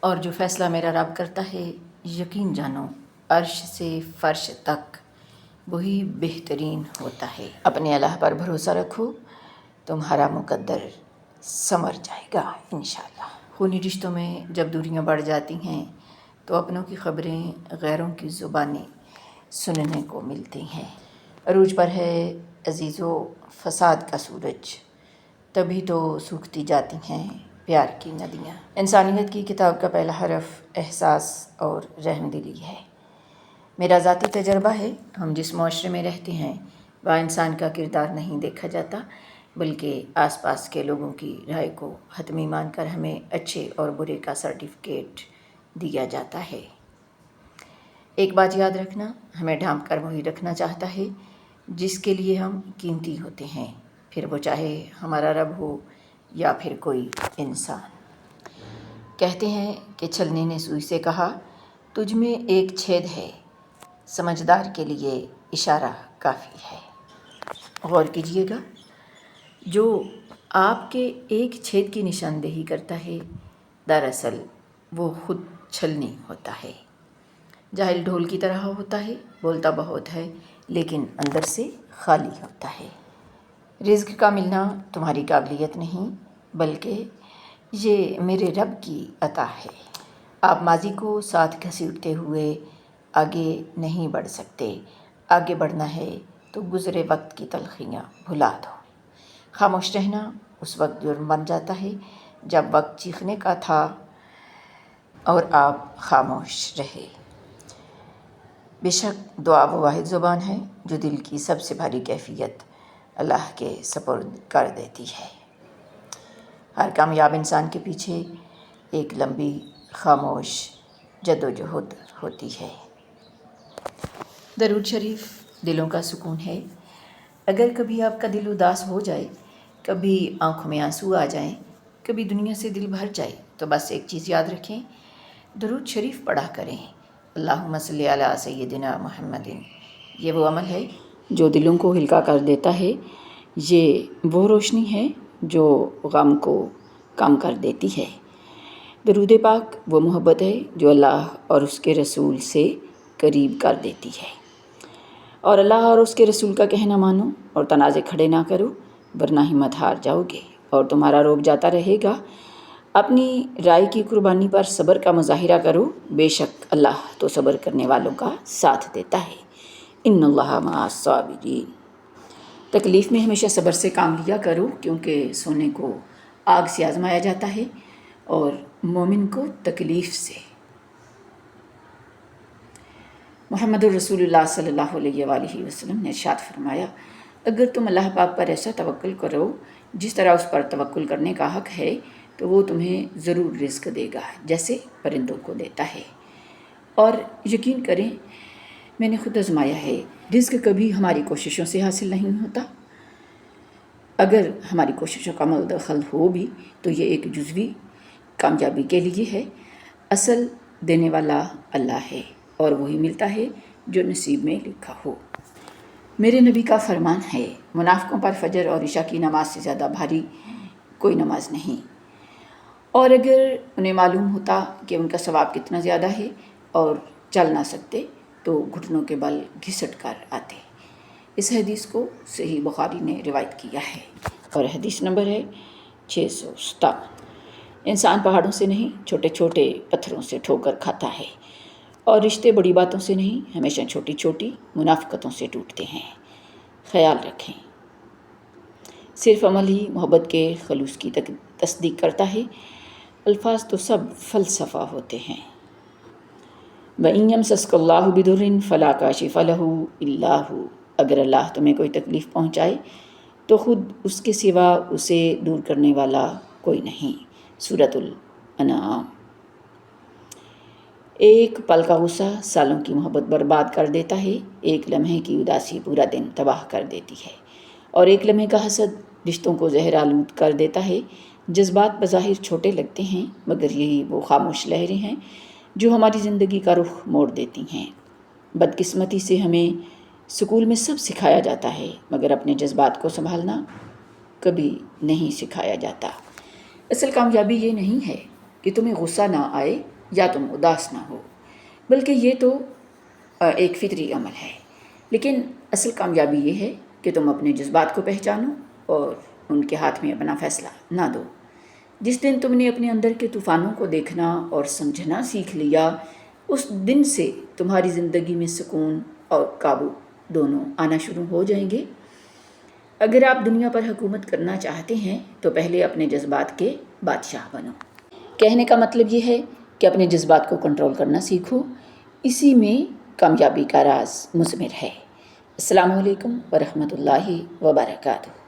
اور جو فیصلہ میرا رب کرتا ہے یقین جانو عرش سے فرش تک وہی بہترین ہوتا ہے۔ اپنے اللہ پر بھروسہ رکھو، تمہارا مقدر سنور جائے گا انشاءاللہ۔ خونی رشتوں میں جب دوریاں بڑھ جاتی ہیں تو اپنوں کی خبریں غیروں کی زبانیں سننے کو ملتی ہیں۔ عروج پر ہے عزیزو فساد کا سورج، تبھی تو سوکھتی جاتی ہیں پیار کی ندیاں۔ انسانیت کی کتاب کا پہلا حرف احساس اور رحم دلی ہے۔ میرا ذاتی تجربہ ہے، ہم جس معاشرے میں رہتے ہیں وہاں انسان کا کردار نہیں دیکھا جاتا، بلکہ آس پاس کے لوگوں کی رائے کو حتمی مان کر ہمیں اچھے اور برے کا سرٹیفکیٹ دیا جاتا ہے۔ ایک بات یاد رکھنا، ہمیں ڈھانپ کر وہی رکھنا چاہتا ہے جس کے لیے ہم قیمتی ہوتے ہیں، پھر وہ چاہے ہمارا رب ہو یا پھر کوئی انسان۔ کہتے ہیں کہ چھلنی نے سوئی سے کہا تجھ میں ایک چھید ہے، سمجھدار کے لیے اشارہ کافی ہے۔ غور کیجئے گا، جو آپ کے ایک چھید کی نشاندہی کرتا ہے دراصل وہ خود چھلنی ہوتا ہے۔ جاہل ڈھول کی طرح ہوتا ہے، بولتا بہت ہے لیکن اندر سے خالی ہوتا ہے۔ رزق کا ملنا تمہاری قابلیت نہیں بلکہ یہ میرے رب کی عطا ہے۔ آپ ماضی کو ساتھ گھسیٹتے ہوئے آگے نہیں بڑھ سکتے، آگے بڑھنا ہے تو گزرے وقت کی تلخیاں بھلا دو۔ خاموش رہنا اس وقت جرم بن جاتا ہے جب وقت چیخنے کا تھا اور آپ خاموش رہے۔ بے شک دعا وہ واحد زبان ہے جو دل کی سب سے بھاری کیفیت اللہ کے سپرد کر دیتی ہے۔ ہر کامیاب انسان کے پیچھے ایک لمبی خاموش جدوجہد ہوتی ہے۔ درود شریف دلوں کا سکون ہے۔ اگر کبھی آپ کا دل اداس ہو جائے، کبھی آنکھوں میں آنسو آ جائیں، کبھی دنیا سے دل بھر جائے تو بس ایک چیز یاد رکھیں، درود شریف پڑھا کریں، اللہم صلی علی سیدنا محمد۔ یہ وہ عمل ہے جو دلوں کو ہلکا کر دیتا ہے، یہ وہ روشنی ہے جو غم کو کم کر دیتی ہے۔ درود پاک وہ محبت ہے جو اللہ اور اس کے رسول سے قریب کر دیتی ہے۔ اور اللہ اور اس کے رسول کا کہنا مانو اور تنازع کھڑے نہ کرو ورنہ ہمت ہار جاؤ گے اور تمہارا روب جاتا رہے گا۔ اپنی رائے کی قربانی پر صبر کا مظاہرہ کرو، بے شک اللہ تو صبر کرنے والوں کا ساتھ دیتا ہے۔ ان اللہ مع الصابرین۔ تکلیف میں ہمیشہ صبر سے کام لیا کرو کیونکہ سونے کو آگ سے آزمایا جاتا ہے اور مومن کو تکلیف سے۔ محمد الرسول اللہ صلی اللہ علیہ وآلہ وسلم نے ارشاد فرمایا، اگر تم اللہ پاک پر ایسا توکل کرو جس طرح اس پر توکل کرنے کا حق ہے تو وہ تمہیں ضرور رزق دے گا جیسے پرندوں کو دیتا ہے۔ اور یقین کریں میں نے خود آزمایا ہے، رزق کبھی ہماری کوششوں سے حاصل نہیں ہوتا۔ اگر ہماری کوششوں کا مدخل ہو بھی تو یہ ایک جزوی کامیابی کے لیے ہے۔ اصل دینے والا اللہ ہے اور وہی ملتا ہے جو نصیب میں لکھا ہو۔ میرے نبی کا فرمان ہے، منافقوں پر فجر اور عشاء کی نماز سے زیادہ بھاری کوئی نماز نہیں، اور اگر انہیں معلوم ہوتا کہ ان کا ثواب کتنا زیادہ ہے اور چل نہ سکتے تو گھٹنوں کے بل گھسٹ کر آتے۔ اس حدیث کو صحیح بخاری نے روایت کیا ہے اور حدیث نمبر ہے 657۔ انسان پہاڑوں سے نہیں چھوٹے چھوٹے پتھروں سے ٹھوکر کھاتا ہے، اور رشتے بڑی باتوں سے نہیں ہمیشہ چھوٹی چھوٹی منافقتوں سے ٹوٹتے ہیں۔ خیال رکھیں، صرف عمل ہی محبت کے خلوص کی تصدیق کرتا ہے، الفاظ تو سب فلسفہ ہوتے ہیں۔ وَإِن يَمْسَسْكَ اللَّهُ بِضُرٍّ فَلَا كَاشِفَ لَهُ إِلَّا هُوَ۔ اگر اللہ تمہیں کوئی تکلیف پہنچائے تو خود اس کے سوا اسے دور کرنے والا کوئی نہیں۔ سورۃ الانعام۔ ایک پل کا غصہ سالوں کی محبت برباد کر دیتا ہے، ایک لمحے کی اداسی پورا دن تباہ کر دیتی ہے، اور ایک لمحے کا حسد رشتوں کو زہر آلود کر دیتا ہے۔ جذبات بظاہر چھوٹے لگتے ہیں مگر یہی وہ خاموش لہریں ہیں جو ہماری زندگی کا رخ موڑ دیتی ہیں۔ بدقسمتی سے ہمیں اسکول میں سب سکھایا جاتا ہے مگر اپنے جذبات کو سنبھالنا کبھی نہیں سکھایا جاتا۔ اصل کامیابی یہ نہیں ہے کہ تمہیں غصہ نہ آئے یا تم اداس نہ ہو، بلکہ یہ تو ایک فطری عمل ہے۔ لیکن اصل کامیابی یہ ہے کہ تم اپنے جذبات کو پہچانو اور ان کے ہاتھ میں اپنا فیصلہ نہ دو۔ جس دن تم نے اپنے اندر کے طوفانوں کو دیکھنا اور سمجھنا سیکھ لیا، اس دن سے تمہاری زندگی میں سکون اور قابو دونوں آنا شروع ہو جائیں گے۔ اگر آپ دنیا پر حکومت کرنا چاہتے ہیں تو پہلے اپنے جذبات کے بادشاہ بنو۔ کہنے کا مطلب یہ ہے کہ اپنے جذبات کو کنٹرول کرنا سیکھو، اسی میں کامیابی کا راز مضمر ہے۔ السلام علیکم ورحمۃ اللہ وبرکاتہ۔